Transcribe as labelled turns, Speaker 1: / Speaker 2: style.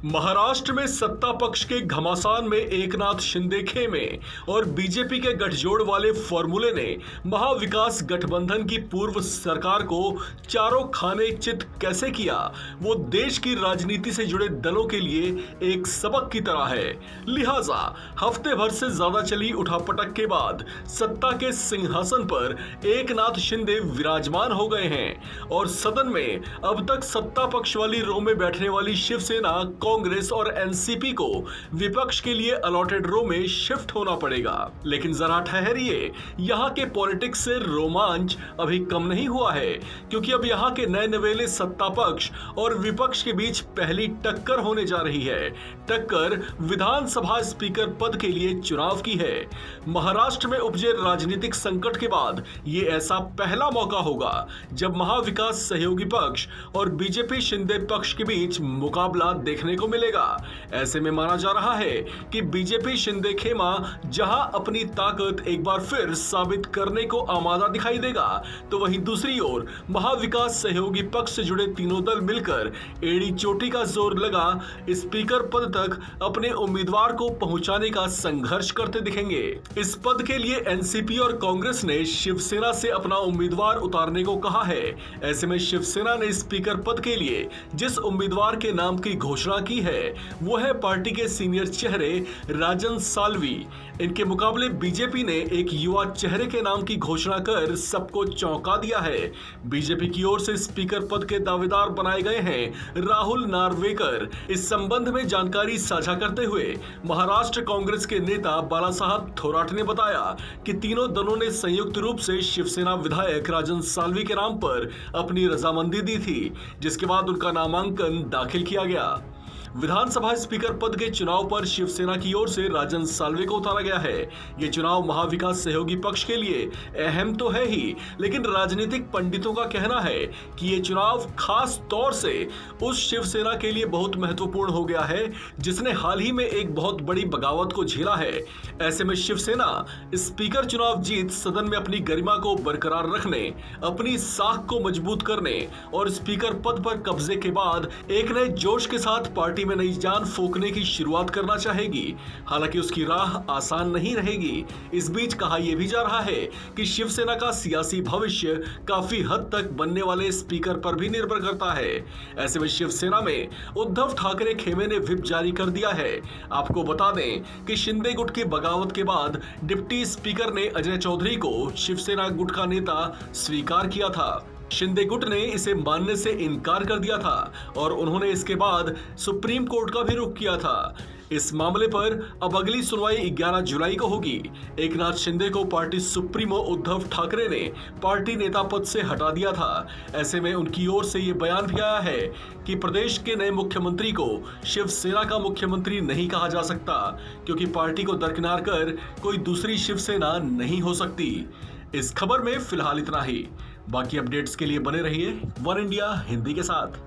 Speaker 1: महाराष्ट्र में सत्ता पक्ष के घमासान में एकनाथ शिंदे खेमे और बीजेपी के गठजोड़ वाले फॉर्मूले ने महाविकास गठबंधन की पूर्व सरकार को चारों खाने चित कैसे किया, वो देश की राजनीति से जुड़े दलों के लिए एक सबक की तरह है। लिहाजा हफ्ते भर से ज्यादा चली उठापटक के बाद सत्ता के सिंहासन पर एकनाथ शिंदे विराजमान हो गए हैं और सदन में अब तक सत्ता पक्ष वाली रो में बैठने वाली शिवसेना, कांग्रेस और एनसीपी को विपक्ष के लिए अलॉटेड रो में शिफ्ट होना पड़ेगा। लेकिन जरा ठहरिए, यहाँ के पॉलिटिक्स से रोमांच अभी कम नहीं हुआ है, क्योंकि अब यहाँ के नए नवेले सत्ता पक्ष और विपक्ष के बीच पहली टक्कर होने जा रही है। टक्कर विधानसभा स्पीकर पद के लिए चुनाव की है। महाराष्ट्र में उपजे राजनीतिक संकट के बाद ये ऐसा पहला मौका होगा जब महाविकास सहयोगी पक्ष और बीजेपी शिंदे पक्ष के बीच मुकाबला देखने को मिलेगा। ऐसे में माना जा रहा है कि बीजेपी शिंदे खेमा जहां अपनी ताकत एक बार फिर साबित करने को आमादा दिखाई देगा, तो वहीं दूसरी ओर महाविकास सहयोगी पक्ष से जुड़े तीनों दल मिलकर एड़ी चोटी का जोर लगा स्पीकर पद तक अपने उम्मीदवार को पहुंचाने का संघर्ष करते दिखेंगे। इस पद के लिए एनसीपी और कांग्रेस ने शिवसेना से अपना उम्मीदवार उतारने को कहा है। ऐसे में शिवसेना ने स्पीकर पद के लिए जिस उम्मीदवार के नाम की घोषणा की है वो है पार्टी के सीनियर चेहरे राजन साल्वी। इनके मुकाबले बीजेपी ने एक युवा चेहरे के नाम की घोषणा कर सबको चौंका दिया है। बीजेपी की ओर से स्पीकर पद के दावेदार बनाए गए हैं राहुल नार्वेकर। इस संबंध में जानकारी साझा करते हुए महाराष्ट्र कांग्रेस के नेता बालासाहब थोराट ने बताया कि तीनों दलों ने संयुक्त रूप से शिवसेना विधायक राजन साल्वी के नाम पर अपनी रजामंदी दी थी, जिसके बाद उनका नामांकन दाखिल किया गया। विधानसभा स्पीकर पद के चुनाव पर शिवसेना की ओर से राजन साल्वे को उतारा गया है। ये चुनाव महाविकास सहयोगी पक्ष के लिए अहम तो है ही, लेकिन राजनीतिक पंडितों का कहना है कि ये चुनाव खास तौर से उस शिवसेना के लिए बहुत महत्वपूर्ण हो गया है जिसने हाल ही में एक बहुत बड़ी बगावत को झेला है। ऐसे में शिवसेना स्पीकर चुनाव जीत सदन में अपनी गरिमा को बरकरार रखने, अपनी साख को मजबूत करने और स्पीकर पद पर कब्जे के बाद एक नए जोश के साथ पार्टी में नई जान फूंकने की शुरुआत करना चाहेगी। हालांकि उसकी राह आसान नहीं रहेगी। इस बीच कहा यह भी जा रहा है कि शिवसेना का सियासी भविष्य काफी हद तक बनने वाले स्पीकर पर भी निर्भर करता है। ऐसे में शिवसेना में उद्धव ठाकरे खेमे ने व्हिप जारी कर दिया है। आपको बता दें कि शिंदे गुट की बगावत के बाद डिप्टी स्पीकर ने अजय चौधरी को शिवसेना गुट का नेता स्वीकार किया था। शिंदे गुट ने इसे मानने से इनकार कर दिया था और उन्होंने इसके बाद सुप्रीम कोर्ट का भी रुख किया था। इस मामले पर अब अगली सुनवाई 11 जुलाई को होगी। एकनाथ शिंदे को पार्टी सुप्रीमो उद्धव ठाकरे ने पार्टी नेता पद से हटा दिया था। ऐसे में उनकी ओर से ये बयान भी आया है कि प्रदेश के नए मुख्यमंत्री को शिवसेना का मुख्यमंत्री नहीं कहा जा सकता, क्योंकि पार्टी को दरकिनार कर कोई दूसरी शिवसेना नहीं हो सकती। इस खबर में फिलहाल इतना ही। बाकी अपडेट्स के लिए बने रहिए वन इंडिया हिंदी के साथ।